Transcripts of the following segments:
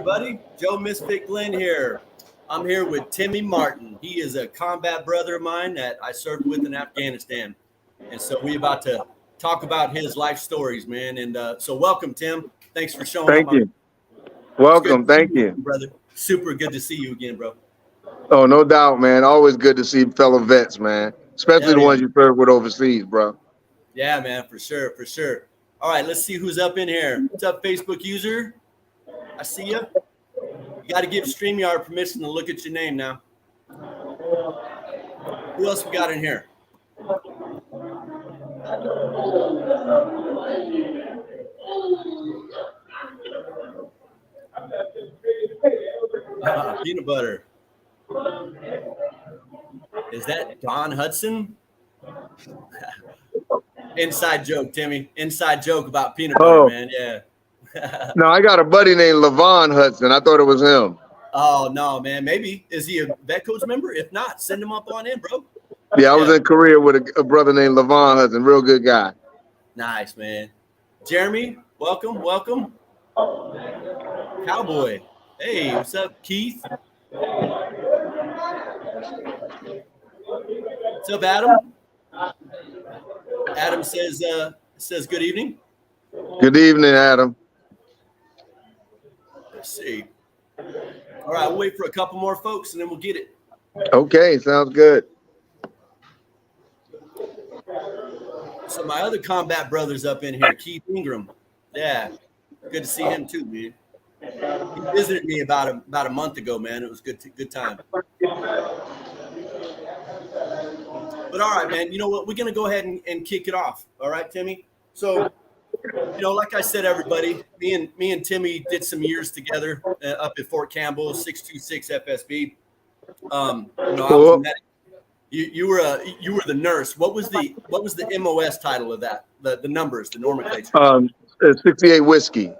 everybody. Joe Misfit Glenn here. I'm here with Timmy Martin. He is a combat brother of mine that I served with in Afghanistan. And so we're about to talk about his life stories, man. And so welcome, Tim. Thanks for showing Thank up. you. Welcome. Thank you. Brother. Super good to see you again, bro. Oh, no doubt, man. Always good to see fellow vets, man. Especially the ones you served with overseas, bro. Yeah, man, for sure, for sure. All right, let's see who's up in here. What's up, Facebook user? I see you. You got to give StreamYard permission to look at your name now. Who else we got in here? Peanut butter. Is that Don Hudson? Inside joke, Timmy. Inside joke about peanut butter, man. Yeah. No, I got a buddy named Levon Hudson. I thought it was him. Oh, no, man. Maybe. Is he a Vetcodes member? If not, send him up on in, bro. Yeah, I was in Korea with a brother named Levon Hudson. Real good guy. Nice, man. Jeremy, welcome, welcome. Cowboy. Hey, what's up, Keith? What's up, Adam? Adam says good evening. Good evening, Adam. Let's see. All right, we'll wait for a couple more folks and then we'll get it. Okay, sounds good. So my other combat brother's up in here, Keith Ingram. Yeah, good to see him too, man. He visited me about a month ago, man. It was good time. But all right, man. You know what? We're gonna go ahead and kick it off. All right, Timmy. So, like I said, everybody, me and Timmy did some years together up at Fort Campbell, 626 FSB. I was a medic. You were the nurse. What was the MOS title of that? The numbers, the nomenclature. 68 whiskey.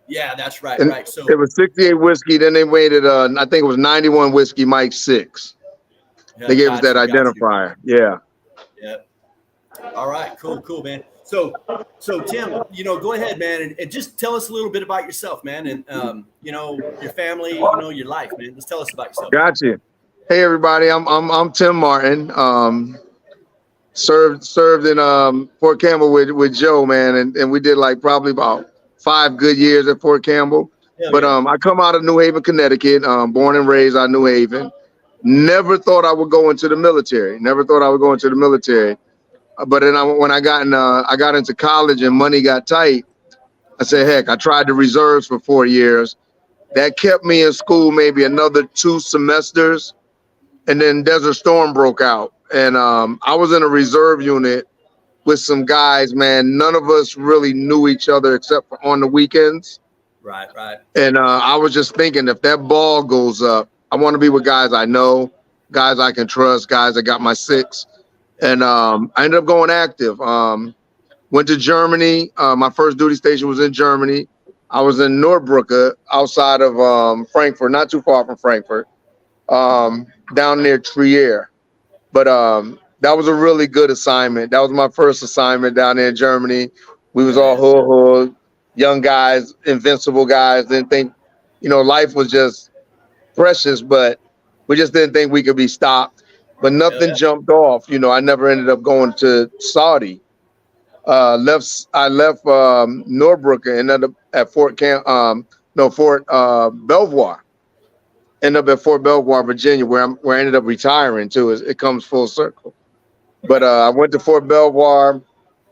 Yeah, that's right. And right. So it was 68 whiskey. Then they waited. I think it was 91 whiskey, Mike 6. They gave us that identifier. Yeah. Yeah. All right. Cool, man. So Tim, go ahead, man, and just tell us a little bit about yourself, man, and your family, your life, man. Just tell us about yourself. Gotcha. Hey, everybody. I'm Tim Martin. Served in Fort Campbell with Joe, man, and we did like probably about 5 good years at Fort Campbell. But I come out of New Haven, Connecticut. Born and raised out of New Haven. Never thought I would go into the military. But then when I got into college and money got tight, I said, heck, I tried the reserves for 4 years. That kept me in school maybe another 2 semesters. And then Desert Storm broke out. And I was in a reserve unit with some guys, man. None of us really knew each other except for on the weekends. Right. And I was just thinking, if that ball goes up, I want to be with guys I know, guys I can trust, guys that got my 6. And I ended up going active. Went to Germany. My first duty station was in Germany. I was in Nordbrücke outside of Frankfurt, not too far from Frankfurt, down near Trier. But that was a really good assignment. That was my first assignment down there in Germany. We was all hood, young guys, invincible guys. Didn't think, life was just precious, but we just didn't think we could be stopped. But nothing jumped off. I never ended up going to Saudi. I left Nordbrücke, ended up at Fort Belvoir. Ended up at Fort Belvoir, Virginia, where I ended up retiring too. It comes full circle. But I went to Fort Belvoir.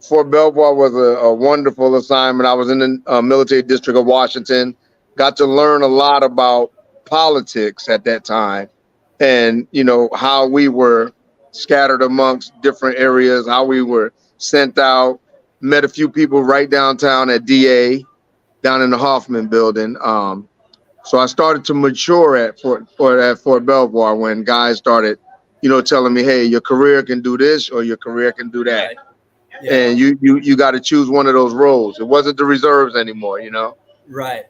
Fort Belvoir was a wonderful assignment. I was in the military district of Washington. Got to learn a lot about politics at that time, and how we were scattered amongst different areas, how we were sent out. Met a few people right downtown at DA, down in the Hoffman building. So I started to mature at Fort Belvoir when guys started, telling me, hey, your career can do this or your career can do that. Yeah. And you got to choose one of those roles. It wasn't the reserves anymore, Right.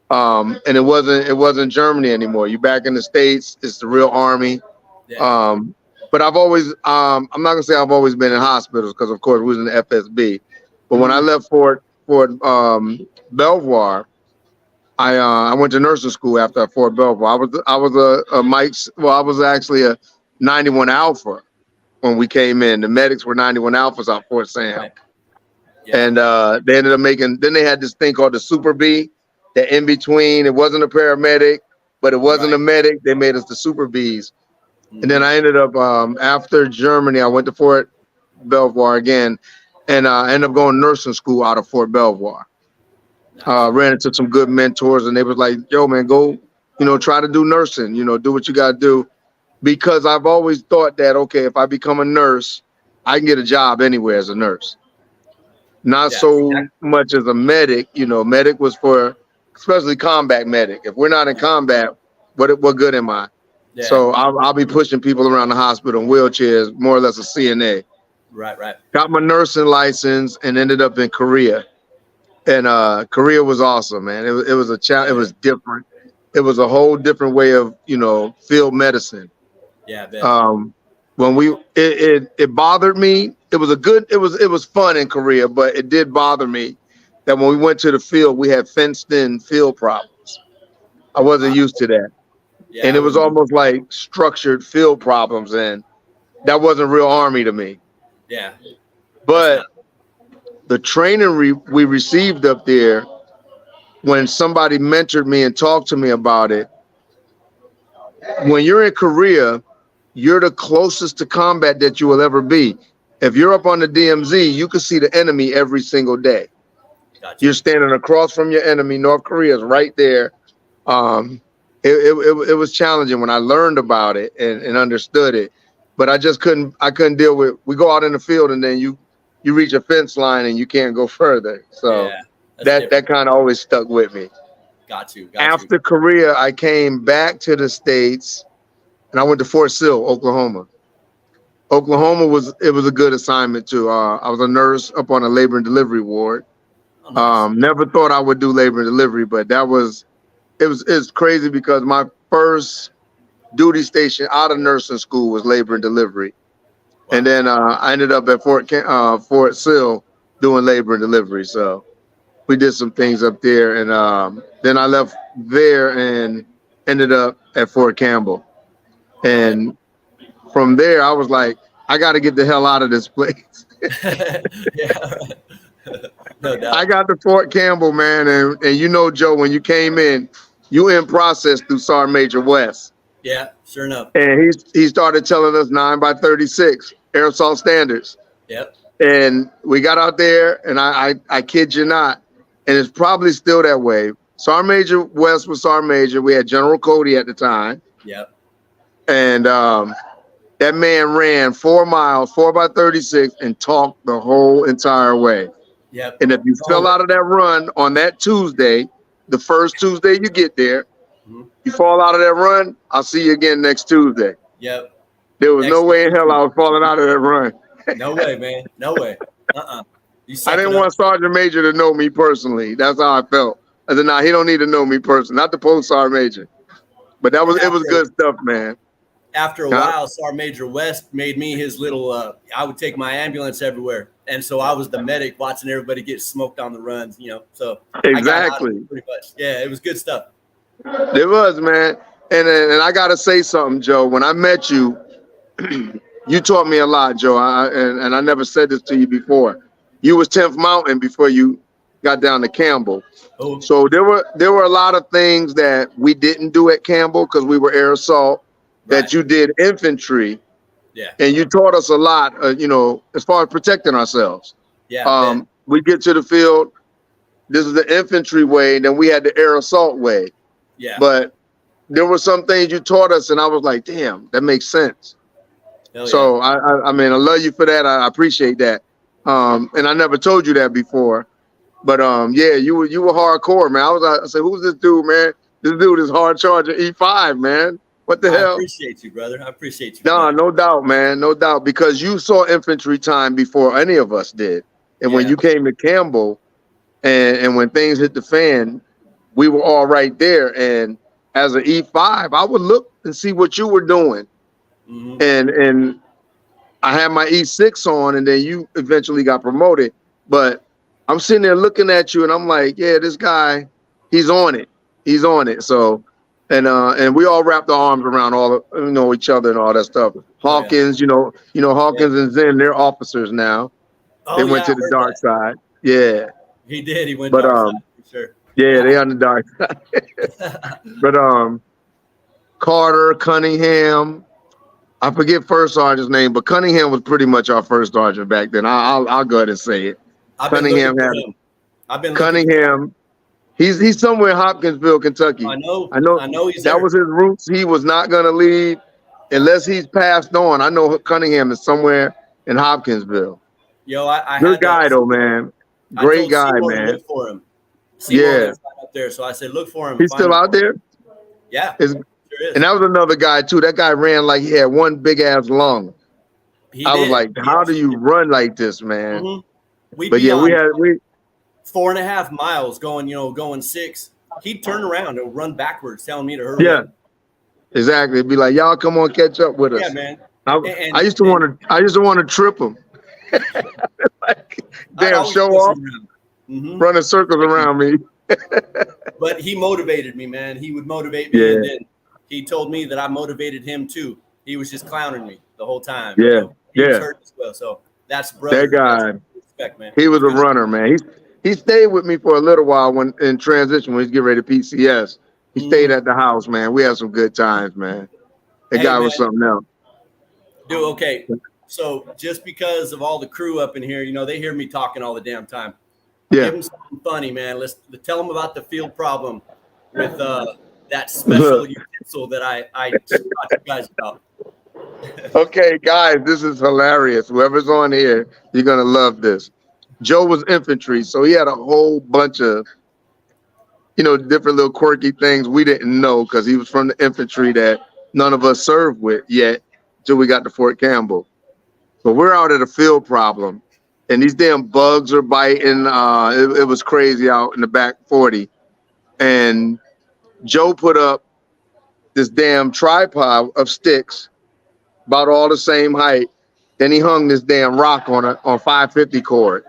And it wasn't Germany anymore. You back in the States, it's the real army. Yeah. But I've always, I'm not gonna say I've always been in hospitals because of course we was in the FSB. But when I left Fort Belvoir, I went to nursing school after Fort Belvoir. I was a Mike's. Well, I was actually a 91 Alpha when we came in. The medics were 91 Alphas out Fort Sam, Right. Yeah. and they ended up making. Then they had this thing called the Super B, that in between. It wasn't a paramedic, but it wasn't a medic. They made us the Super Bs, and then I ended up after Germany. I went to Fort Belvoir again, and I ended up going to nursing school out of Fort Belvoir. Ran into some good mentors, and they was like, yo, man, go, try to do nursing, do what you got to do. Because I've always thought that, okay, if I become a nurse, I can get a job anywhere as a nurse. Not so much as a medic. Medic was for, especially combat medic. If we're not in combat, what good am I? Yeah. So I'll be pushing people around the hospital in wheelchairs, more or less a CNA. Right. Got my nursing license and ended up in Korea. And Korea was awesome, man. It was a challenge. It was different. It was a whole different way of, field medicine. Yeah. When it bothered me. It was fun in Korea, but it did bother me that when we went to the field, we had fenced in field problems. I wasn't used to that. Yeah, and it was almost like structured field problems, and that wasn't real Army to me. Yeah. But the training we received up there, when somebody mentored me and talked to me about it, when you're in Korea, you're the closest to combat that you will ever be. If you're up on the DMZ, you can see the enemy every single day. Gotcha. You're standing across from your enemy. North Korea is right there. It was challenging when I learned about it and understood it, but I couldn't deal with. We go out in the field and then you reach a fence line and you can't go further. So that kind of always stuck with me. Got you. After Korea, I came back to the States and I went to Fort Sill, Oklahoma. Oklahoma was a good assignment too. I was a nurse up on a labor and delivery ward. Never thought I would do labor and delivery, but it's crazy because my first duty station out of nursing school was labor and delivery. Wow. And then I ended up at Fort Sill doing labor and delivery. So we did some things up there, and then I left there and ended up at Fort Campbell. And from there, I was like, I got to get the hell out of this place. No doubt. I got to Fort Campbell, man, and Joe, when you came in, you in process through Sergeant Major West. Yeah, sure enough. And he started telling us 9x36 aerosol standards. Yep. And we got out there, and I kid you not, and it's probably still that way. Sergeant Major West was Sergeant Major. We had General Cody at the time. Yep. And that man ran 4 miles, 4x36, and talked the whole entire way. Yep. And if you fell out of that run on that Tuesday, the first Tuesday you get there, you fall out of that run, I'll see you again next Tuesday. Yep. There was no way in hell I was falling out of that run. No way, man. No way. I didn't want Sergeant Major to know me personally. That's how I felt. I said, nah, he don't need to know me personally. Not the post Sergeant Major. But it was good stuff, man. After a while, Sergeant Major West made me his little, I would take my ambulance everywhere. And so I was the medic watching everybody get smoked on the runs, so. Exactly. Pretty much. Yeah, it was good stuff. It was, man. And I got to say something, Joe. When I met you, you taught me a lot, Joe. And I never said this to you before. You was 10th Mountain before you got down to Campbell. Oh. So there were a lot of things that we didn't do at Campbell because we were air assault. Right. That you did infantry. Yeah. And you taught us a lot, as far as protecting ourselves. Yeah. We get to the field. This is the infantry way. Then we had the air assault way. Yeah. But there were some things you taught us, and I was like, damn, that makes sense. Hell so yeah. I mean, I love you for that. I appreciate that. And I never told you that before. But yeah, you were hardcore, man. I said, who's this dude, man? This dude is hard charging E5, man. What the hell? I appreciate you, brother. I appreciate you. No doubt, man. No doubt. Because you saw infantry time before any of us did. And when you came to Campbell and when things hit the fan, we were all right there. And as an E5, I would look and see what you were doing. Mm-hmm. And I had my E6 on, and then you eventually got promoted. But I'm sitting there looking at you, and I'm like, yeah, this guy, he's on it. He's on it. So, and we all wrapped our arms around all of, each other and all that stuff. Hawkins, Hawkins and Zen, they're officers now. They Oh went yeah, I to the heard dark that. side. Yeah. He did. He went But dark side for sure. yeah, they Wow. on the dark side. But Carter, Cunningham, I forget first sergeant's name, but Cunningham was pretty much our first sergeant back then. I'll go ahead and say it. I've been looking for him. I've been looking for him. Cunningham. He's somewhere in Hopkinsville, Kentucky. I know he's that there. was his roots. He was not going to lead unless he's passed on. I know Cunningham is somewhere in Hopkinsville. Yo, I good had guy though, man. Great guy, Seymour man. To look for him. Seymour lives right up there, so I said, look for him. He's still out there. Yeah, sure is. And that was another guy too. That guy ran like he had one big ass lung. I was like, how do you run like this, man? Mm-hmm. But yeah, we 4.5 miles going 6. He'd turn around and run backwards, telling me to hurry. Yeah, exactly. It'd be like, y'all come on, catch up with us. Yeah, man. I used to want to trip him. Like, damn, show off, running circles around me. But he motivated me, man. He would motivate me, and then he told me that I motivated him too. He was just clowning me the whole time. Yeah, he was hurt as well. So that's brother. That guy, respect, man. He was a runner, man. He stayed with me for a little while when in transition when he's getting ready to PCS. He stayed at the house, man. We had some good times, man. That guy was something else. Dude, okay. So just because of all the crew up in here, they hear me talking all the damn time. Yeah. Give them something funny, man. Let's tell them about the field problem with that special utensil that I taught you guys about. Okay, guys, this is hilarious. Whoever's on here, you're gonna love this. Joe was infantry, so he had a whole bunch of, different little quirky things we didn't know because he was from the infantry that none of us served with yet till we got to Fort Campbell. So we're out at a field problem, and these damn bugs are biting. It was crazy out in the back 40. And Joe put up this damn tripod of sticks, about all the same height. Then he hung this damn rock on 550 cord.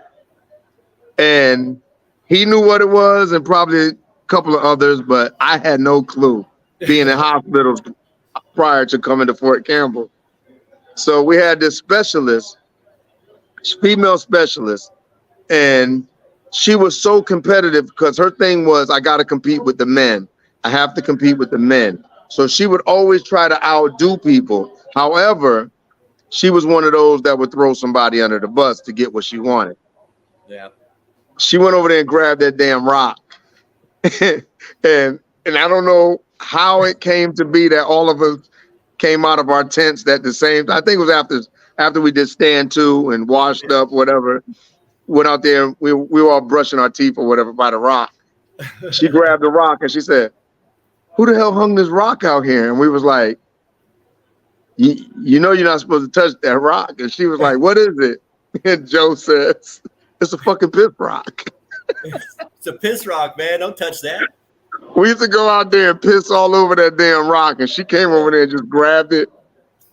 And he knew what it was and probably a couple of others, but I had no clue, being in hospitals prior to coming to Fort Campbell. So we had this specialist, female specialist, and she was so competitive because her thing was, I got to compete with the men. I have to compete with the men. So she would always try to outdo people. However, she was one of those that would throw somebody under the bus to get what she wanted. Yeah. She went over there and grabbed that damn rock. and I don't know how it came to be that all of us came out of our tents at the same time. I think it was after we did stand to and washed up, whatever. Went out there and we were all brushing our teeth or whatever by the rock. She grabbed the rock and she said, who the hell hung this rock out here? And we was like, you know you're not supposed to touch that rock. And she was like, what is it? And Joe says, it's a fucking piss rock. It's a piss rock, man. Don't touch that. We used to go out there and piss all over that damn rock. And she came over there and just grabbed it.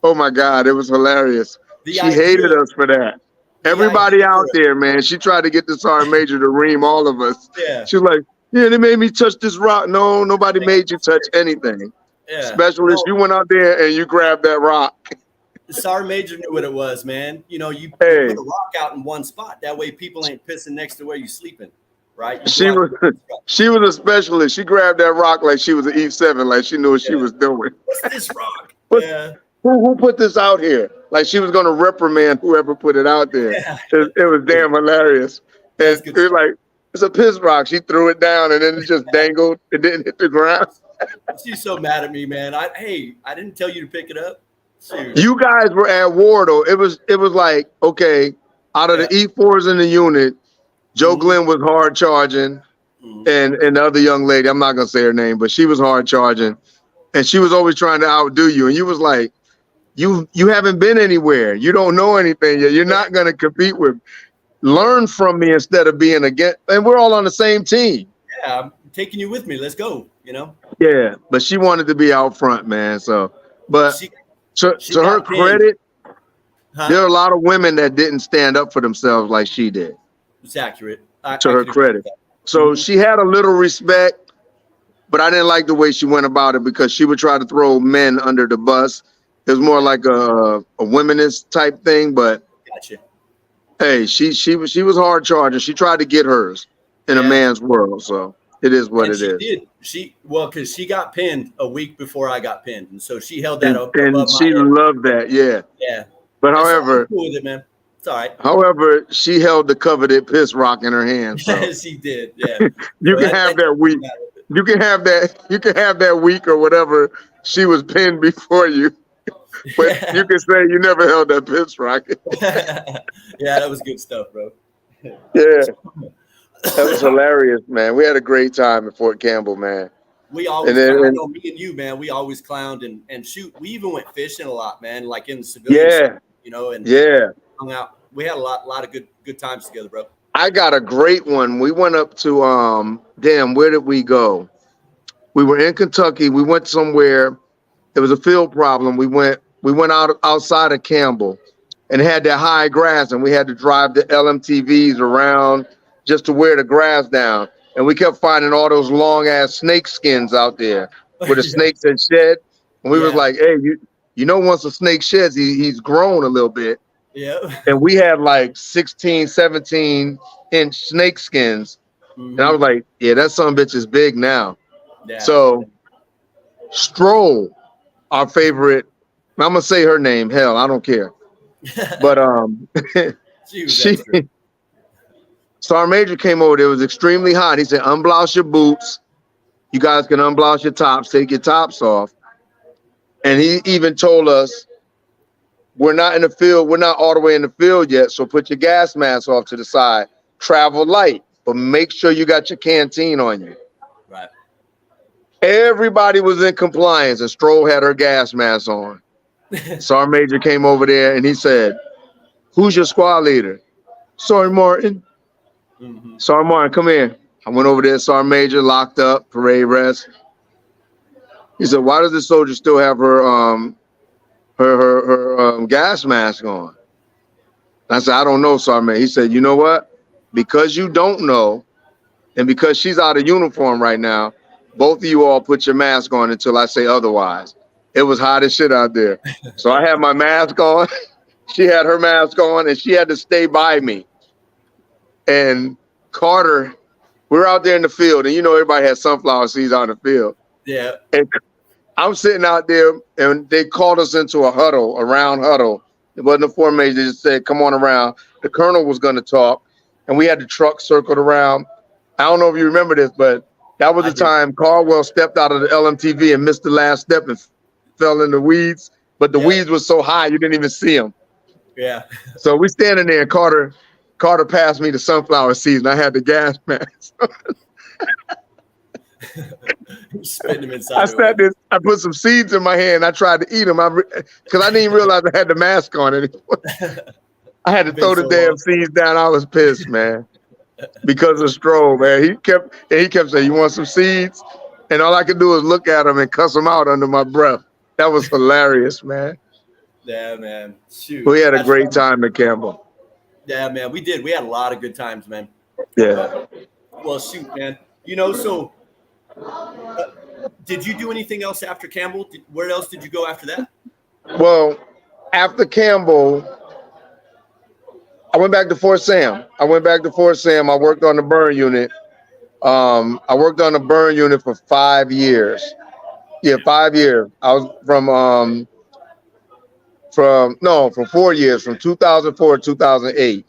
Oh my God, it was hilarious. She hated us for that. Everybody out there, man, she tried to get the sergeant major to ream all of us. Yeah. She was like, yeah, they made me touch this rock. No, nobody made you touch anything. Yeah. Specialist, you went out there and you grabbed that rock. The sergeant major knew what it was, man. You put a rock out in one spot. That way people ain't pissing next to where you sleeping, right? She was a specialist. She grabbed that rock like she was an E7, like she knew what she was doing. What's this rock? Who put this out here? Like she was gonna reprimand whoever put it out there. Yeah. It was damn hilarious. And it was like, it's a piss rock. She threw it down and then it just dangled. It didn't hit the ground. She's so mad at me, man. I didn't tell you to pick it up. Seriously. You guys were at war though. It was like, okay, out of the E4s in the unit, Joe Glenn was hard charging, and the other young lady, I'm not gonna say her name, but she was hard charging, and she was always trying to outdo you. And you was like, you haven't been anywhere. You don't know anything yet. You're not gonna compete with. Learn from me instead of being against. And we're all on the same team. Yeah, I'm taking you with me. Let's go. Yeah, but she wanted to be out front, man. So, but to her credit, there are a lot of women that didn't stand up for themselves like she did. It's accurate. To her credit. So she had a little respect, but I didn't like the way she went about it because she would try to throw men under the bus. It was more like a womanist type thing, but Gotcha. hey, she was hard charging. She tried to get hers in a Yeah. man's world, so it is what And it she is. did. Because she got pinned a week before I got pinned, and so she held that up And above my she head. loved that, yeah. Yeah. But And so however, I'm cool with it, man. It's all right. however, she held the coveted piss rock in her hand. So She did. Yeah. you So can have that week. that- You can have that week or whatever she was pinned before you. But you can say you never held that piss rock. Yeah, that was good stuff, bro. Yeah. That was hilarious, man. We had a great time at Fort Campbell, man. We always, And then- I know me and you, man, we always clowned and shoot. We even went fishing a lot, man, like in the civilian, Yeah. you know, and Yeah. hung out. We had a lot of good times together, bro. I got a great one. We went up to where did we go? We were in Kentucky. We went somewhere. It was a field problem. We went outside of Campbell and had that high grass, and we had to drive the LMTVs around just to wear the grass down. And we kept finding all those long ass snake skins out there where the Yeah. snakes had shed. And we was Yeah. like, hey, you know, once a snake sheds, he's grown a little bit. Yeah. And we had like 16, 17-inch snake skins. And I was like, yeah, that son of a bitch is big now. Yeah. So Stroll, our favorite, I'm gonna say her name, hell, I don't care. But She was she extra. Sergeant Major came over there, it was extremely hot. He said, unblouse your boots. You guys can unblouse your tops, take your tops off. And he even told us, we're not in the field, we're not all the way in the field yet, so put your gas mask off to the side. Travel light, but make sure you got your canteen on you. Right. Everybody was in compliance, and Stroll had her gas mask on. Sergeant Major came over there and he said, who's your squad leader? Sergeant Martin. Sergeant Martin, come here. I went over there, Sergeant Major, locked up, parade rest. He said, why does the soldier still have her gas mask on? I said, I don't know, Sergeant Major. He said, you know what? Because you don't know, and because she's out of uniform right now, both of you all put your mask on until I say otherwise. It was hot as shit out there. So I had my mask on. She had her mask on, and she had to stay by me. And Carter, we were out there in the field, and you know everybody has sunflower seeds out in the field. Yeah. And I'm sitting out there, and they called us into a huddle, a round huddle. It wasn't a formation. They just said, come on around. The colonel was going to talk, and we had the truck circled around. I don't know if you remember this, but that was the time Caldwell stepped out of the LMTV and missed the last step and fell in the weeds. But the weeds was so high, you didn't even see him. Yeah. So we standing there, and Carter passed me the sunflower seeds, and I had the gas mask. Spitting them inside. I put some seeds in my hand. I tried to eat them because I didn't realize I had the mask on anymore. I had to throw the damn seeds down. I was pissed, man, because of Stroll, man. He kept saying, you want some seeds? And all I could do was look at him and cuss him out under my breath. That was hilarious, man. Yeah, man. Shoot. We had a great time at Campbell. Yeah, man. We did. We had a lot of good times, man. Yeah. Well, shoot, man. You know, so did you do anything else after Campbell? Where else did you go after that? Well, after Campbell, I went back to Fort Sam. I worked on the burn unit. I worked on the burn unit for 5 years. Yeah, 5 years. I was from 4 years, from 2004 to 2008.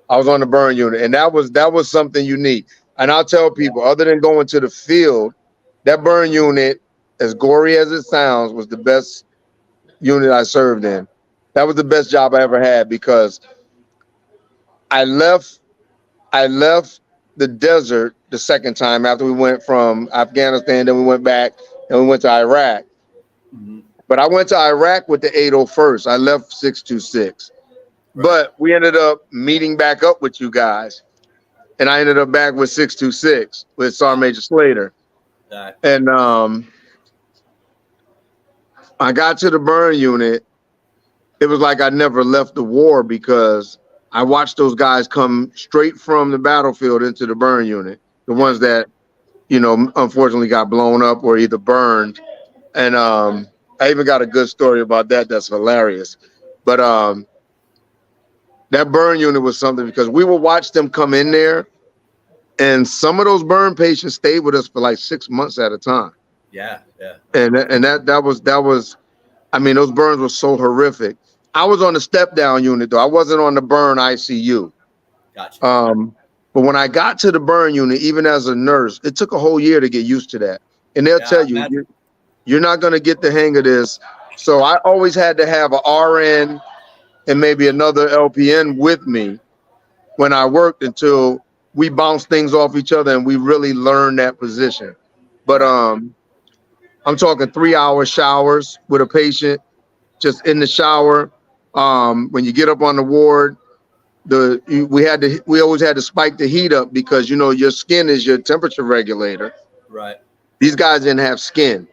I was on the burn unit, and that was something unique. And I'll tell people, other than going to the field, that burn unit, as gory as it sounds, was the best unit I served in. That was the best job I ever had because I left the desert the second time after we went from Afghanistan, then we went back and we went to Iraq. But I went to Iraq with the 801st. I left 626. Right. But we ended up meeting back up with you guys. And I ended up back with 626 with Sergeant Major Slater. Right. And I got to the burn unit. It was like I never left the war because I watched those guys come straight from the battlefield into the burn unit. The ones that, unfortunately got blown up or either burned. And I even got a good story about that. That's hilarious. But that burn unit was something because we would watch them come in there, and some of those burn patients stayed with us for like 6 months at a time. Yeah. And that was. I mean, those burns were so horrific. I was on the step down unit though. I wasn't on the burn ICU. Gotcha. But when I got to the burn unit, even as a nurse, it took a whole year to get used to that. And they'll tell you, you're not going to get the hang of this. So I always had to have an RN and maybe another LPN with me when I worked until we bounced things off each other and we really learned that position. But I'm talking 3-hour showers with a patient just in the shower. When you get up on the ward, we always had to spike the heat up because your skin is your temperature regulator. Right. These guys didn't have skin,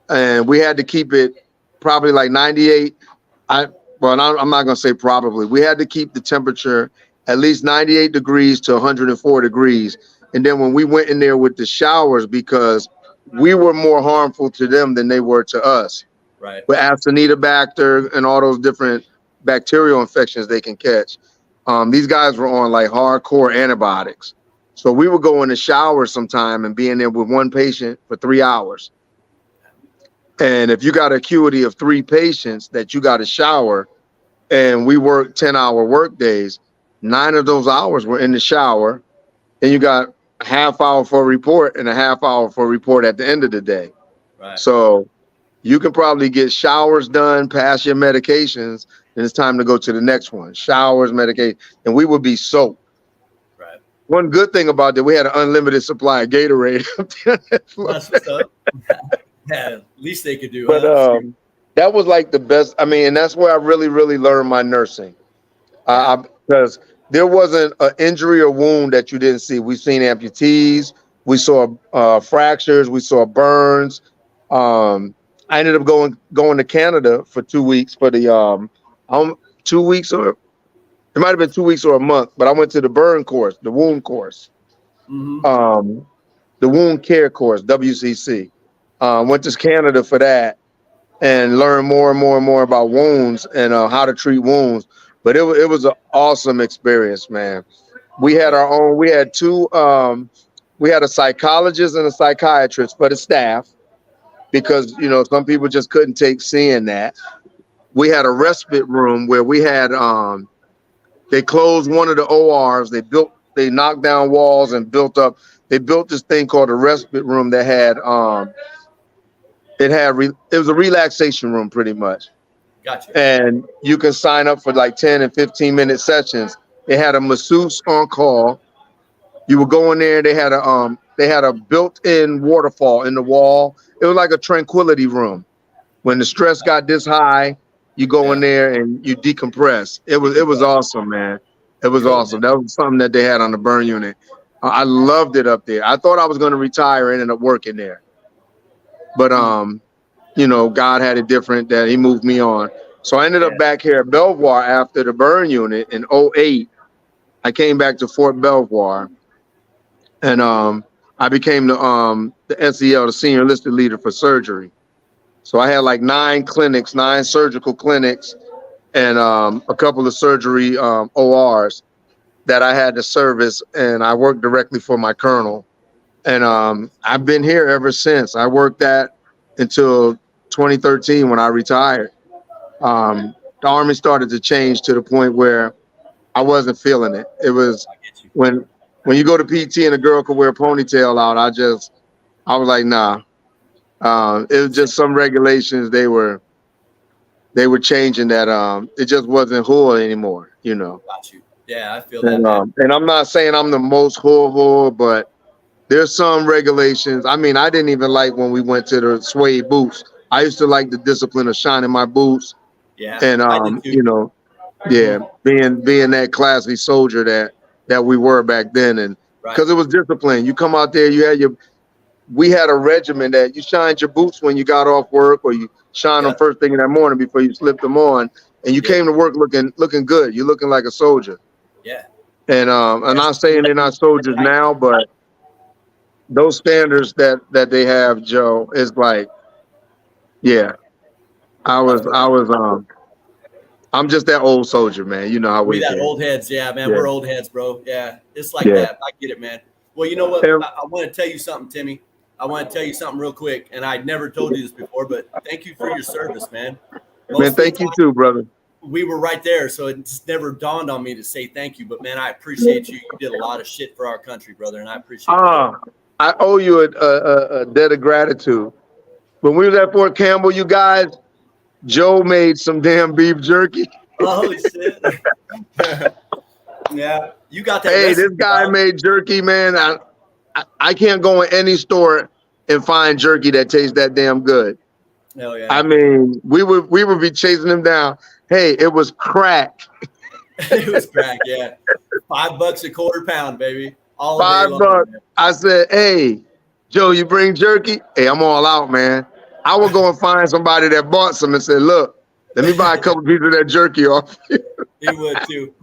and we had to keep it probably like 98. I'm not gonna say probably. We had to keep the temperature at least 98 degrees to 104 degrees. And then when we went in there with the showers, because we were more harmful to them than they were to us. Right. With Acinetobacter and all those different bacterial infections they can catch. These guys were on like hardcore antibiotics. So we would go in the shower sometime and be in there with one patient for 3 hours. And if you got an acuity of 3 patients that you got to shower, and we worked 10-hour work days, 9 of those hours were in the shower, and you got a half hour for a report and a half hour for a report at the end of the day. Right. So you can probably get showers done, pass your medications, and it's time to go to the next one. Showers, medication, and we would be soaked. Right. One good thing about that, we had an unlimited supply of Gatorade. That's what's up. Yeah, at least they could do. But that was like the best. I mean, and that's where I really, really learned my nursing. Because there wasn't an injury or wound that you didn't see. We've seen amputees. We saw fractures. We saw burns. I ended up going to Canada for 2 weeks for the 2 weeks, or it might have been 2 weeks or a month. But I went to the burn course, the wound course, the wound care course, WCC. Went to Canada for that and learned more and more and more about wounds and how to treat wounds. But it was an awesome experience, man. We had our own. We had two. We had a psychologist and a psychiatrist for the staff because some people just couldn't take seeing that. We had a respite room where we had. They closed one of the ORs. They knocked down walls and built up. They built this thing called a respite room that had. It was a relaxation room pretty much. Gotcha. And you can sign up for like 10 and 15-minute sessions. They had a masseuse on call. You would go in there. They had a built-in waterfall in the wall. It was like a tranquility room. When the stress got this high, you go in there and you decompress. It was awesome, man. It was awesome. That was something that they had on the burn unit. I loved it up there. I thought I was going to retire and ended up working there. But, God had it different that he moved me on. So I ended up back here at Belvoir after the burn unit in 2008. I came back to Fort Belvoir, and I became the SEL, the senior enlisted leader for surgery. So I had like 9 surgical clinics, and a couple of surgery ORs that I had to service, and I worked directly for my colonel. And I've been here ever since. I worked that until 2013 when I retired. The Army started to change to the point where I wasn't feeling it. It was when you go to PT and a girl could wear a ponytail out, I was like, nah. It was just some regulations they were changing that it just wasn't hood anymore, Got you. Yeah, I feel that. And I'm not saying I'm the most hood, but there's some regulations. I mean, I didn't even like when we went to the suede boots. I used to like the discipline of shining my boots. Yeah. And being that classy soldier that we were back then, and because it was discipline. You come out there, we had a regimen that you shined your boots when you got off work, or you shine them first thing in that morning before you slipped them on, and you came to work looking good. You're looking like a soldier. Yeah. And I'm not saying they're not soldiers now, but those standards that they have, Joe, is like, yeah. I'm just that old soldier, man. You know how We we that get. old heads, yeah, man. Yeah, We're old heads, bro. Yeah, it's like yeah. that. I get it, man. Well, you know what? And, I want to tell you something, Timmy. I want to tell you something real quick, and I never told you this before, but thank you for your service, man. man, Most of the thank you too, brother. we were right there, so it just never dawned on me to say thank you. But man, I appreciate you. You did a lot of shit for our country, brother, and I appreciate you. Ah, I owe you a debt of gratitude. When we was at Fort Campbell, you guys, Joe made some damn beef jerky. Oh shit! Yeah, you got that Hey, this recipe, guy dog. made jerky, man. I can't go in any store and find jerky that tastes that damn good. Hell I yeah! mean, we would be chasing him down. Hey, it was crack. It was crack. Yeah, $5 a quarter pound, baby, all day long, $5. man. I said, hey, Joe, you bring jerky? Hey, I'm all out, man. I would go and find somebody that bought some and said, look, let me buy a couple pieces of that jerky off. He would too.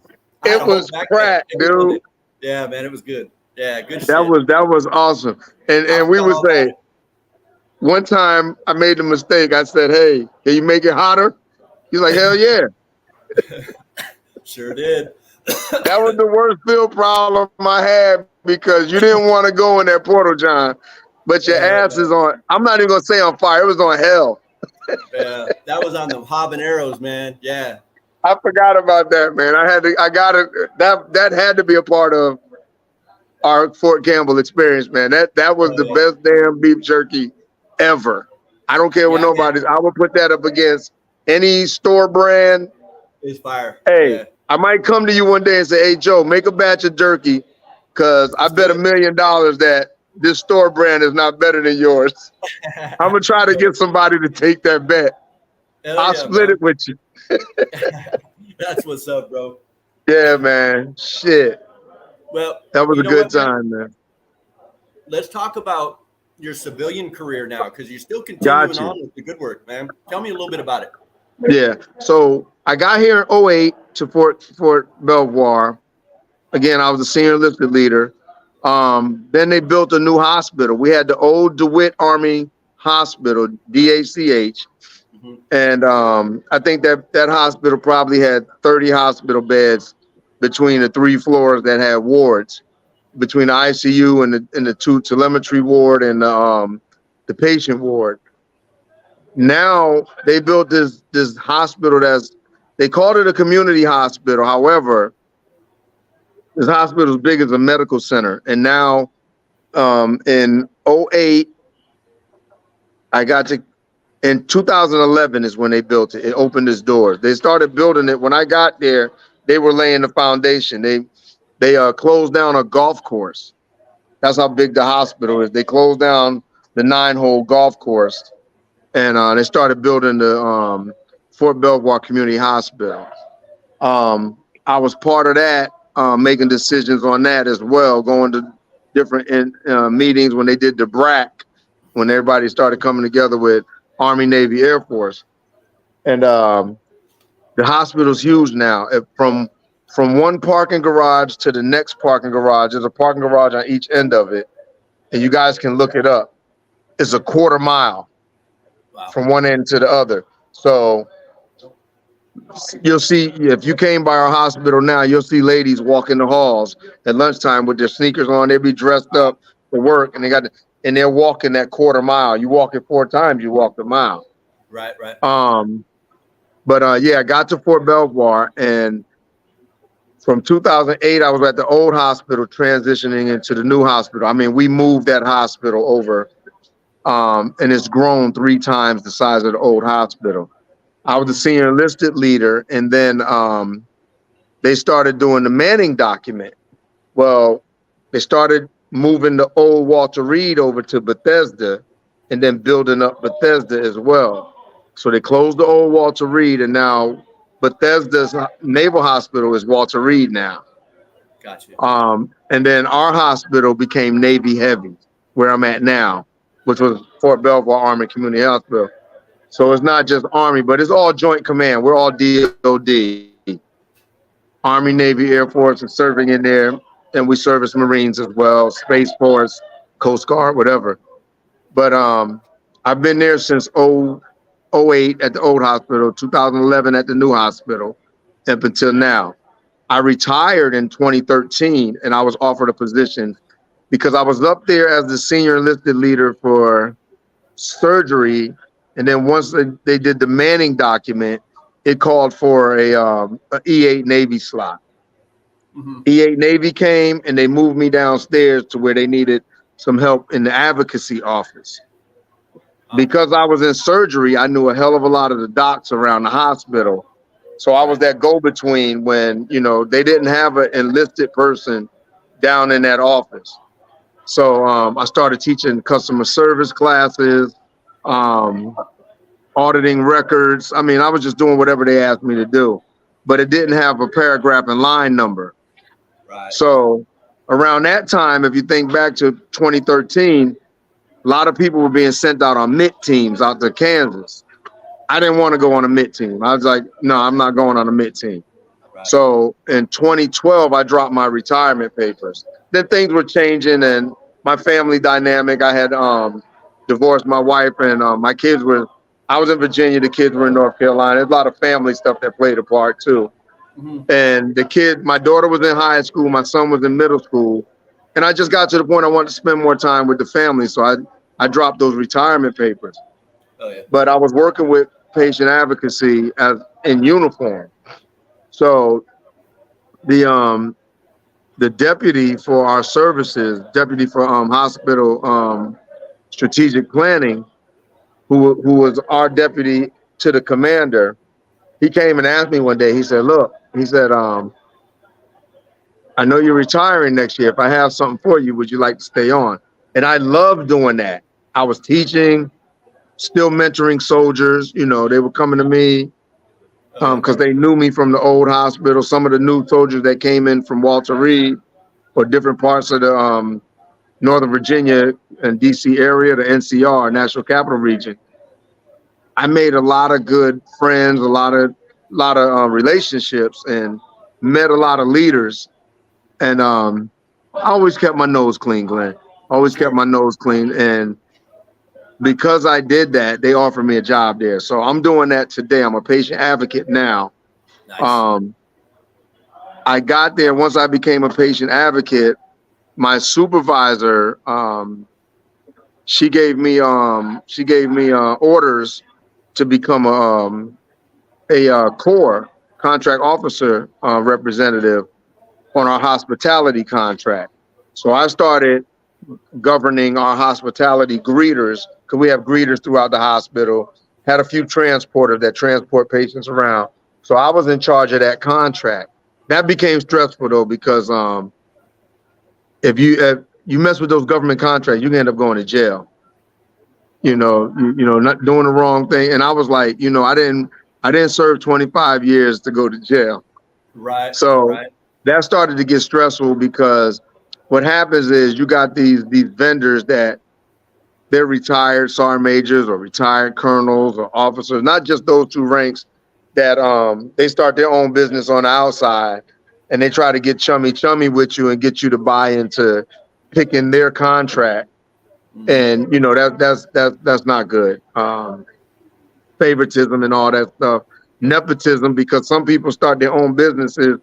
I had It a whole was backpack. crack, dude. Yeah, man, it was good. Yeah, good That shit. was awesome. And I we forgot would all about say, one time I made a mistake. I said, hey, can you make it hotter? He's like, hell yeah. it. Sure did. That was the worst field problem I had because you didn't want to go in that portal, John. But your ass is on, I'm not even going to say on fire. It was on hell. Yeah, that was on the habaneros, man. Yeah, I forgot about that, man. I got it. That had to be a part of our Fort Campbell experience, man. That was the yeah. best damn beef jerky ever. I don't care what Yeah, man, nobody's. I would put that up against any store brand. it's fire. Hey, Yeah, I might come to you one day and say, hey, Joe, make a batch of jerky because I let's bet do $1 million that this store brand is not better than yours. it. I'm going to try to get somebody to take that bet. Hell I'll yeah, split man. it with you. That's what's up, bro. Yeah, man. Shit. Well, That was you a know good what, man? time, man. Let's talk about your civilian career now, because you're still continuing Got you. on with the good work, man. Tell me a little bit about it. Yeah. So I got here in '08 to Fort Belvoir. Again, I was a senior enlisted leader. Then they built a new hospital. We had the old DeWitt Army Hospital, DACH. Mhm. And I think that hospital probably had 30 hospital beds between the 3 floors that had wards, between the ICU and the 2 telemetry ward and the patient ward. Now they built this hospital they called it a community hospital. However, this hospital is big as a medical center. And now in '08, I got to in 2011 is when they built it. It opened its doors. They started building it. When I got there, they were laying the foundation. They closed down a golf course. That's how big the hospital is. They closed down the 9-hole golf course, and they started building the Fort Belvoir Community Hospital. I was part of that, making decisions on that as well, going to different meetings when they did the BRAC, when everybody started coming together with Army, Navy, Air Force. And the hospital's huge now. From one parking garage to the next parking garage, there's a parking garage on each end of it. And you guys can look it up. It's a quarter mile Wow. from one end to the other. So you'll see, if you came by our hospital now, you'll see ladies walking the halls at lunchtime with their sneakers on. They'll be dressed up for work, and they're walking that quarter mile. You walk it 4 times, you walk the mile. Right, right. But yeah, I got to Fort Belvoir, and from 2008, I was at the old hospital transitioning into the new hospital. I mean, we moved that hospital over, and it's grown 3 times the size of the old hospital. I was the senior enlisted leader, and then they started doing the Manning document. Well, they started moving the old Walter Reed over to Bethesda and then building up Bethesda as well. So they closed the old Walter Reed, and now Bethesda's Naval Hospital is Walter Reed now. Gotcha. And then our hospital became Navy Heavy, where I'm at now, which was Fort Belvoir Army Community Hospital. So it's not just Army, but it's all Joint Command. We're all DOD. Army, Navy, Air Force is serving in there, and we service Marines as well, Space Force, Coast Guard, whatever. But I've been there since 08 at the old hospital, 2011 at the new hospital, up until now. I retired in 2013, and I was offered a position because I was up there as the senior enlisted leader for surgery. And then once they did the Manning document, it called for a E8 Navy slot. Mm-hmm. E8 Navy came, and they moved me downstairs to where they needed some help in the advocacy office. Because I was in surgery, I knew a hell of a lot of the docs around the hospital. So I was that go-between when, you know, they didn't have an enlisted person down in that office. So I started teaching customer service classes, auditing records. I mean, I was just doing whatever they asked me to do, but it didn't have a paragraph and line number. Right. So around that time, if you think back to 2013, a lot of people were being sent out on MIT teams out to Kansas. I didn't want to go on a MIT team. I was like, no, I'm not going on a MIT team. Right. So in 2012, I dropped my retirement papers. Then things were changing, and my family dynamic. I had divorced my wife, and my kids were. I was in Virginia. The kids were in North Carolina. There's a lot of family stuff that played a part too. Mm-hmm. And my daughter was in high school. My son was in middle school, and I just got to the point I wanted to spend more time with the family. So I dropped those retirement papers. Oh, yeah. But I was working with patient advocacy in uniform. So the deputy for our services, deputy for hospital strategic planning, who was our deputy to the commander, he came and asked me one day. He said, "Look," he said, "I know you're retiring next year. If I have something for you, would you like to stay on?" And I loved doing that. I was teaching, still mentoring soldiers. You know, they were coming to me because they knew me from the old hospital. Some of the new soldiers that came in from Walter Reed or different parts of the Northern Virginia and DC area, the NCR, National Capital Region. I made a lot of good friends, a lot of relationships, and met a lot of leaders. And I always kept my nose clean, Glenn. Always kept my nose clean. And because I did that, they offered me a job there. So I'm doing that today. I'm a patient advocate now. Nice. I got there once I became a patient advocate. My supervisor, she gave me orders to become a core contract officer representative on our hospitality contract. So I started governing our hospitality greeters, because we have greeters throughout the hospital, had a few transporters that transport patients around. So I was in charge of that contract. That became stressful though, because if you mess with those government contracts, you can end up going to jail. You know, not doing the wrong thing. And I was like, I didn't serve 25 years to go to jail. Right. So right. that started to get stressful, because what happens is you got these vendors that they're retired sergeant majors or retired colonels or officers, not just those two ranks, that they start their own business on the outside, and they try to get chummy with you and get you to buy into picking their contract. And that's not good. Favoritism and all that stuff, nepotism, because some people start their own businesses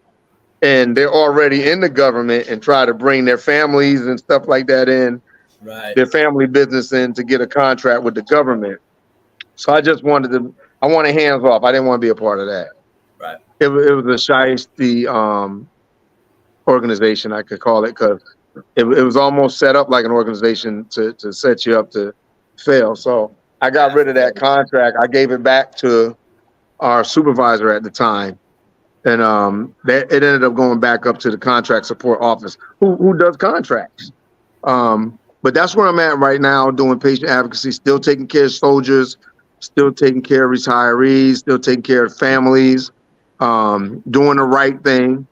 and they're already in the government and try to bring their families and stuff like that in, their family business in, to get a contract with the government. So I just wanted hands off. I didn't want to be a part of that. Right. It was a shiesty organization, I could call it, because it was almost set up like an organization to set you up to fail. So I got rid of that contract. I gave it back to our supervisor at the time. And it ended up going back up to the contract support office, who does contracts. But that's where I'm at right now, doing patient advocacy, still taking care of soldiers, still taking care of retirees, still taking care of families, doing the right thing,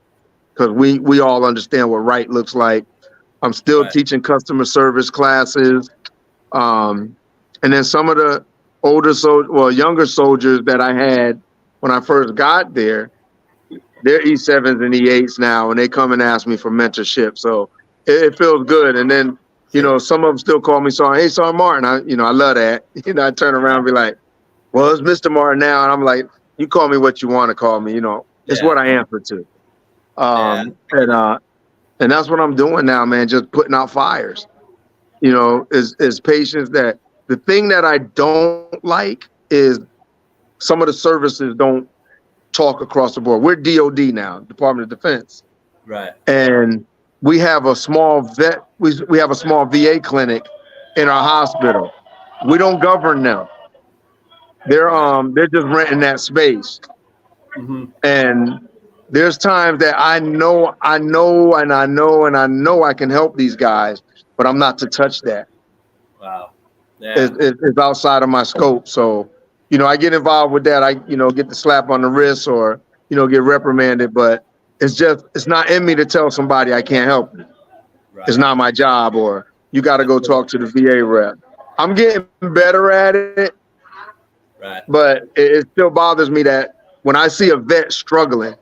because we all understand what right looks like. I'm still teaching customer service classes. And then some of the younger soldiers that I had when I first got there, they're E7s and E8s now, and they come and ask me for mentorship. So it feels good. And then You know, some of them still call me Sergeant. Hey, Sergeant Martin. I love that. You know, I turn around and be like, well, it's Mr. Martin now. And I'm like, you call me what you want to call me. You know, it's what I answer to. And that's what I'm doing now, man. Just putting out fires. You know, is patience. That the thing that I don't like is some of the services don't talk across the board. We're DOD now, Department of Defense. Right. And we have a small we have a small VA clinic in our hospital. We don't govern them. They're just renting that space. Mm-hmm. And there's times that I know I can help these guys, but I'm not to touch that. Wow. Yeah. It's outside of my scope. So, you know, I get involved with that. I, get the slap on the wrist or, get reprimanded, but it's not in me to tell somebody I can't help you. Right. It's not my job, or you got to go talk to the VA rep. I'm getting better at it. Right. But it still bothers me that when I see a vet struggling,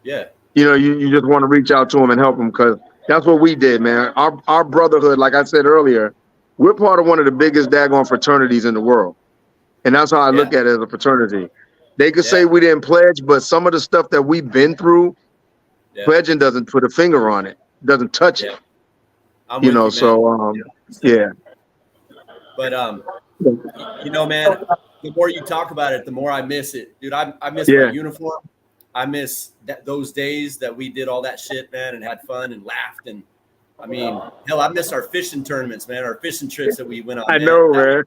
you just want to reach out to him and help him, because that's what we did, man. Our brotherhood, like I said earlier, we're part of one of the biggest daggone fraternities in the world. And that's how I look at it, as a fraternity. They could say we didn't pledge, but some of the stuff that we've been through, pledging doesn't put a finger on it, doesn't touch it. I'm with you, so But man, the more you talk about it, the more I miss it, dude. I miss my uniform. I miss those days that we did all that shit, man, and had fun and laughed. And I mean, hell, I miss our fishing tournaments, man, our fishing trips that we went on. I know, man.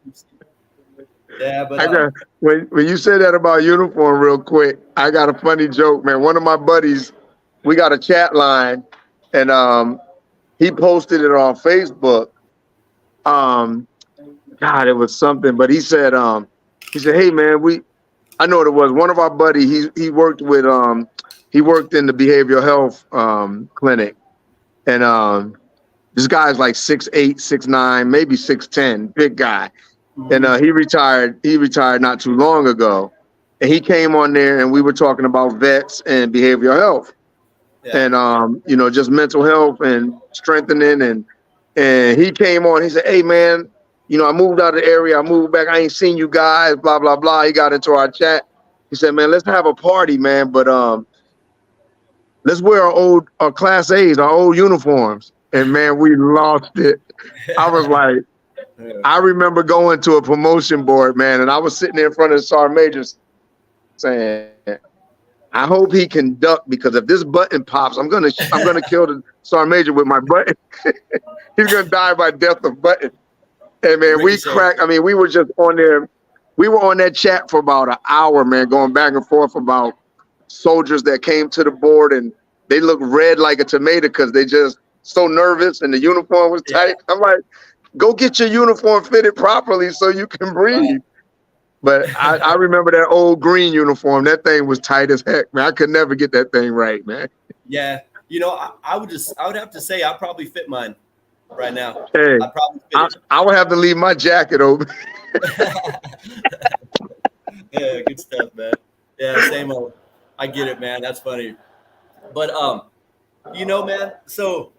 Yeah, but when you said that about uniform, real quick, I got a funny joke, man. One of my buddies, we got a chat line, and he posted it on Facebook. God, it was something, but he said, hey man, I know what it was. One of our buddies, he worked with, he worked in the behavioral health clinic, and this guy's like 6'8", 6'9", maybe 6'10", big guy. And he retired not too long ago. And he came on there and we were talking about vets and behavioral health. And just mental health and strengthening, and he came on, he said, hey man, I moved out of the area, I moved back, I ain't seen you guys, blah, blah, blah. He got into our chat. He said, man, let's have a party, man, but let's wear our Class A's, our old uniforms. And man, we lost it. I was like, I remember going to a promotion board, man, and I was sitting there in front of the Sergeant Major saying, I hope he can duck, because if this button pops, I'm gonna kill the Sergeant Major with my button. He's gonna die by death of button. And man, we cracked. I mean, we were just on there. We were on that chat for about an hour, man, going back and forth about soldiers that came to the board and they looked red like a tomato because they just so nervous and the uniform was tight. I'm like, go get your uniform fitted properly so you can breathe. But I remember that old green uniform. That thing was tight as heck, man. I could never get that thing right, man. Yeah. I would have to say I probably fit mine right now. Hey, I would have to leave my jacket open. Yeah, good stuff, man. Yeah, same old. I get it, man. That's funny. But man, so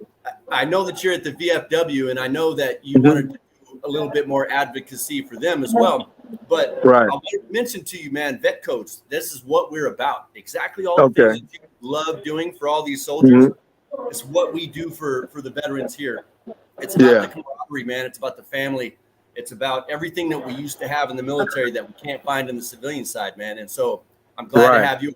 I know that you're at the VFW, and I know that you wanted to do a little bit more advocacy for them as well. But I want to mention to you, man, Vetcodes, this is what we're about. Exactly all the things that you love doing for all these soldiers. It's what we do for the veterans here. It's about the camaraderie, man. It's about the family. It's about everything that we used to have in the military that we can't find in the civilian side, man. And so I'm glad to have you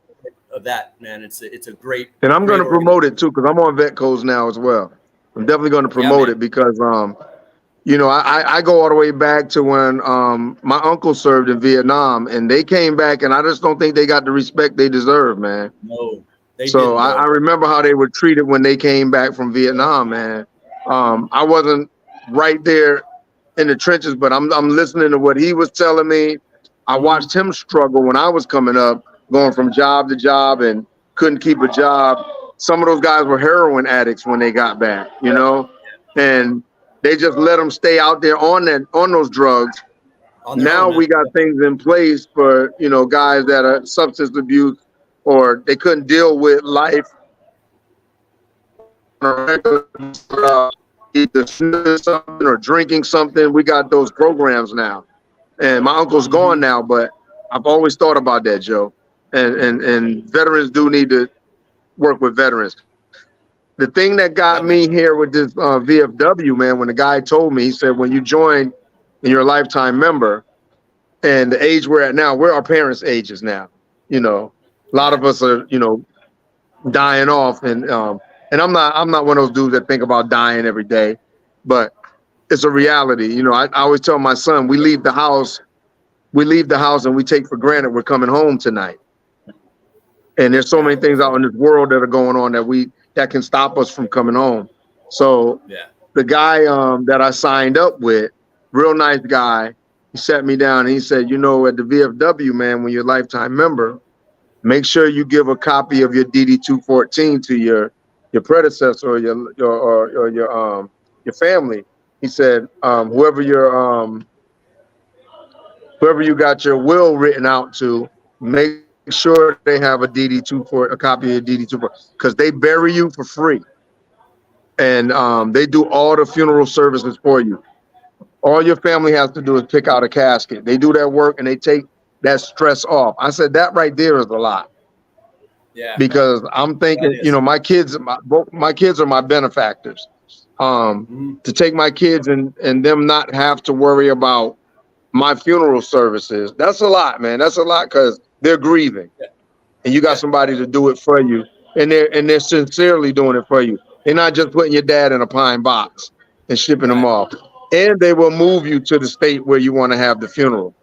of that, man. It's a great. And I'm going to promote it too, because I'm on Vetcodes now as well. I'm definitely going to promote it because, I go all the way back to when my uncle served in Vietnam, and they came back, and I just don't think they got the respect they deserve, man. No. So I remember how they were treated when they came back from Vietnam, man. I wasn't right there in the trenches, but I'm listening to what he was telling me. I watched him struggle when I was coming up, going from job to job and couldn't keep a job. Some of those guys were heroin addicts when they got back, and they just let them stay out there on those drugs. Now we got things in place for, guys that are substance abuse or they couldn't deal with life. either sniffing something or drinking something. We got those programs now. And my uncle's gone now, but I've always thought about that, Joe. And veterans do need to work with veterans. The thing that got me here with this VFW, man, when the guy told me, he said, when you join and you're a lifetime member, and the age we're at now, we're our parents' ages now. You know, a lot of us are, you know, dying off, and I'm not one of those dudes that think about dying every day, but it's a reality. You know, I always tell my son, we leave the house and we take for granted we're coming home tonight. And there's so many things out in this world that are going on that can stop us from coming home. So the guy that I signed up with, real nice guy, he sat me down and he said, you know, at the VFW, man, when you're a lifetime member, make sure you give a copy of your DD-214 to your predecessor or your family. He said, whoever you got your will written out to, make sure they have a copy of DD-214, because they bury you for free, and they do all the funeral services for you. All your family has to do is pick out a casket. They do that work and they take that stress off. I said that right there is a lot. Yeah. Because I'm thinking, you know, my kids are my benefactors. To take my kids and them not have to worry about my funeral services, that's a lot, man. That's a lot, because they're grieving, and you got somebody to do it for you, and they're sincerely doing it for you. They're not just putting your dad in a pine box and shipping them off. And they will move you to the state where you want to have the funeral.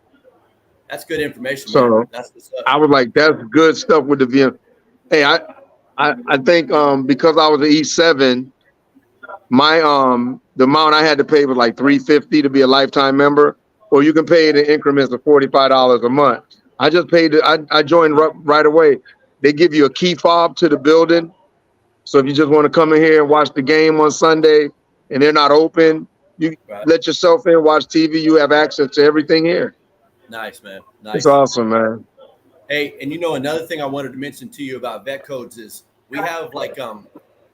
That's good information. So man. That's what's up. I was like, that's good stuff with the VM. Hey, I think because I was an E7, my the amount I had to pay was like $350 to be a lifetime member, or you can pay it in increments of $45 a month. I just paid it. I joined right away. They give you a key fob to the building, so if you just want to come in here and watch the game on Sunday and they're not open, you let yourself in, watch TV. You have access to everything here. Nice, man. Nice. It's awesome, man. Hey, and you know, another thing I wanted to mention to you about Vetcodes is we have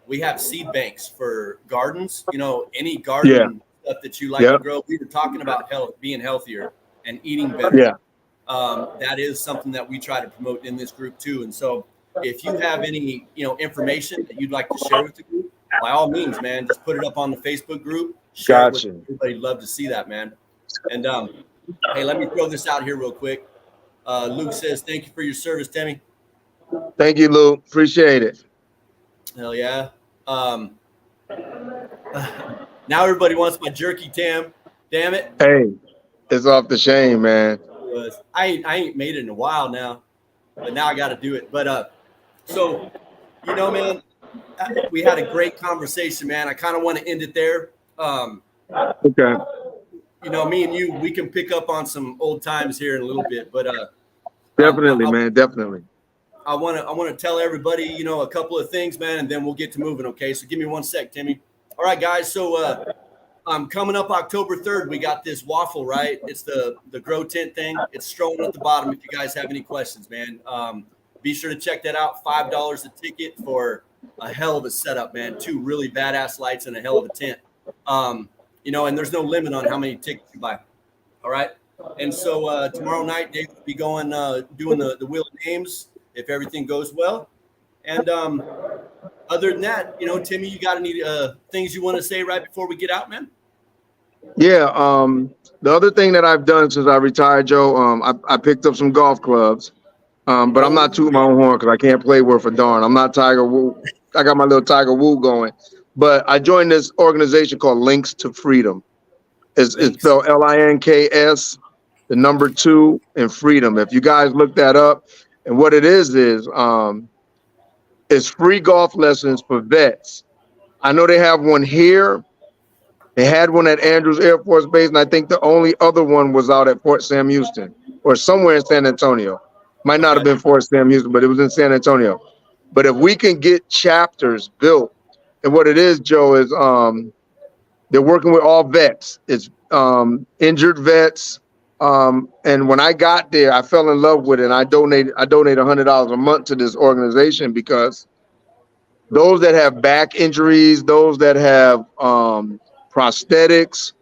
we have seed banks for gardens. You know, any garden stuff that you like to grow. We were talking about being healthier and eating better. Yeah. That is something that we try to promote in this group too. And so if you have any, you know, information that you'd like to share with the group, by all means, man, just put it up on the Facebook group. Share it with everybody. Love to see that, man. And hey, let me throw this out here real quick. Luke says, thank you for your service, Timmy. Thank you, Luke. Appreciate it. Hell yeah. Now everybody wants my jerky, Tam. Damn it. Hey, it's off the chain, man. I ain't made it in a while now, but now I got to do it. But so, you know, man, we had a great conversation, man. I kind of want to end it there. Okay. You know, me and you, we can pick up on some old times here in a little bit, but definitely, man, definitely. I want to tell everybody, you know, a couple of things, man, and then we'll get to moving. Okay, so give me 1 sec, Timmy. All right, guys. So coming up October 3rd, we got this waffle, right? It's the grow tent thing. It's strolling at the bottom. If you guys have any questions, man, be sure to check that out. $5 a ticket for a hell of a setup, man. 2 really badass lights and a hell of a tent. You know, and there's no limit on how many tickets you buy. All right. And so tomorrow night, Dave will be going, doing the Wheel of Names if everything goes well. And other than that, you know, Timmy, you got any things you want to say right before we get out, man? Yeah. The other thing that I've done since I retired, Joe, I picked up some golf clubs, but I'm not tooting my own horn because I can't play worth a darn. I'm not Tiger Woo. I got my little Tiger Woo going. But I joined this organization called Links to Freedom. It's spelled LINKS, the number 2, and freedom. If you guys look that up, and what it is it's free golf lessons for vets. I know they have one here. They had one at Andrews Air Force Base, and I think the only other one was out at Fort Sam Houston or somewhere in San Antonio. Might not have been Fort Sam Houston, but it was in San Antonio. But if we can get chapters built, and what it is, Joe, is they're working with all vets. It's injured vets. And when I got there, I fell in love with it. And I donate $100 a month to this organization because those that have back injuries, those that have prosthetics,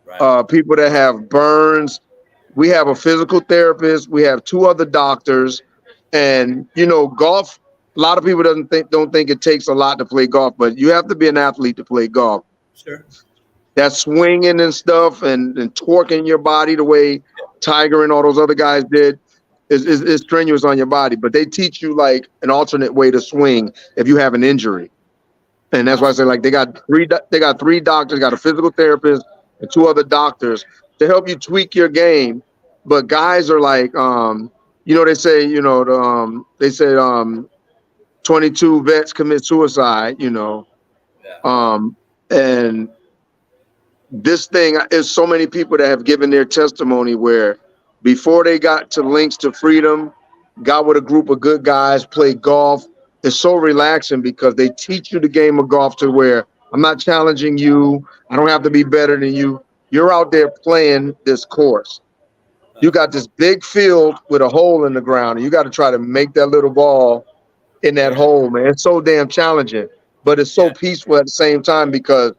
Right. people that have burns. We have a physical therapist. We have 2 other doctors, and golf. A lot of people don't think it takes a lot to play golf, but you have to be an athlete to play golf. Sure. That swinging and stuff, and torquing your body the way Tiger and all those other guys did is strenuous on your body. But they teach you like an alternate way to swing if you have an injury. And that's why I say, like, they got three doctors, got a physical therapist and 2 other doctors to help you tweak your game. But guys are like, they say, they said 22 vets commit suicide, Yeah. And this thing is so many people that have given their testimony where before they got to Links to Freedom, got with a group of good guys, played golf. It's so relaxing because they teach you the game of golf to where I'm not challenging you. I don't have to be better than you. You're out there playing this course. You got this big field with a hole in the ground, and you got to try to make that little ball in that hole, man. It's so damn challenging, but it's so peaceful at the same time because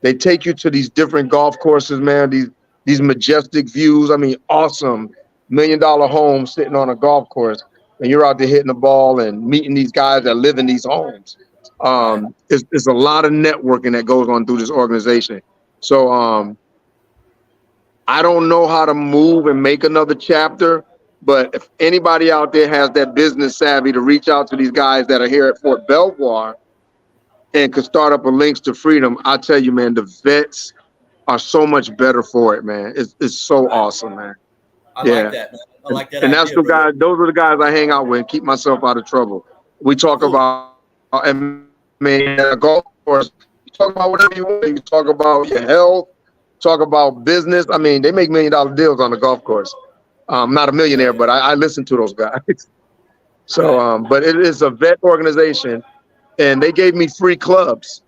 they take you to these different golf courses, man. These majestic views. I mean, awesome $1 million home sitting on a golf course, and you're out there hitting the ball and meeting these guys that live in these homes. It's a lot of networking that goes on through this organization. So I don't know how to move and make another chapter, but if anybody out there has that business savvy to reach out to these guys that are here at Fort Belvoir and could start up a Links to Freedom, I tell you, man, the vets are so much better for it, man. It's so awesome, man. I like that, man. I like that. And idea, that's the brother. guys. Those are the guys I hang out with and keep myself out of trouble. We talk about MMA at a golf course. You talk about whatever you want. You talk about your health. Talk about business. I mean, they make $1 million deals on the golf course. I'm not a millionaire, but I listen to those guys. So, but it is a vet organization, and they gave me free clubs.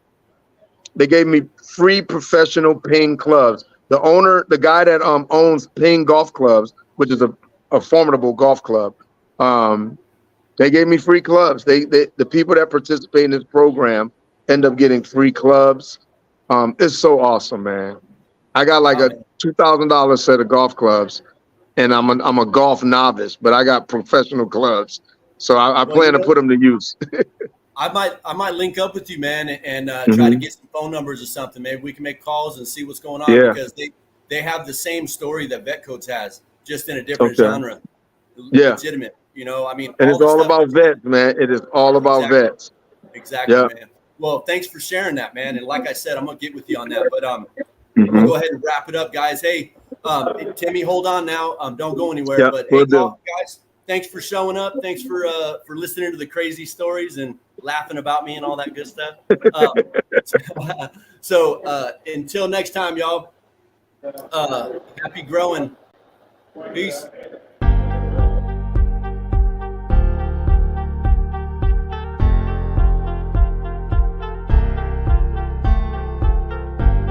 They gave me free professional ping clubs. The owner, the guy that owns Ping Golf Clubs, which is a formidable golf club, they gave me free clubs. The people that participate in this program end up getting free clubs. It's so awesome, man. I got like a $2,000 set of golf clubs, and I'm a golf novice, but I got professional clubs, so I plan to put them to use. I might link up with you, man, and try to get some phone numbers or something. Maybe we can make calls and see what's going on because they have the same story that Vetcodes has, just in a different genre. Legitimate, I mean, and it's all about vets, man. It is all about vets. Exactly, man. Well, thanks for sharing that, man. And like I said, I'm gonna get with you on that. But I'm gonna go ahead and wrap it up, guys. Hey, Timmy, hold on now. Don't go anywhere. But hey, guys, thanks for showing up. Thanks for listening to the crazy stories and laughing about me and all that good stuff. So until next time, y'all. Happy growing. Peace.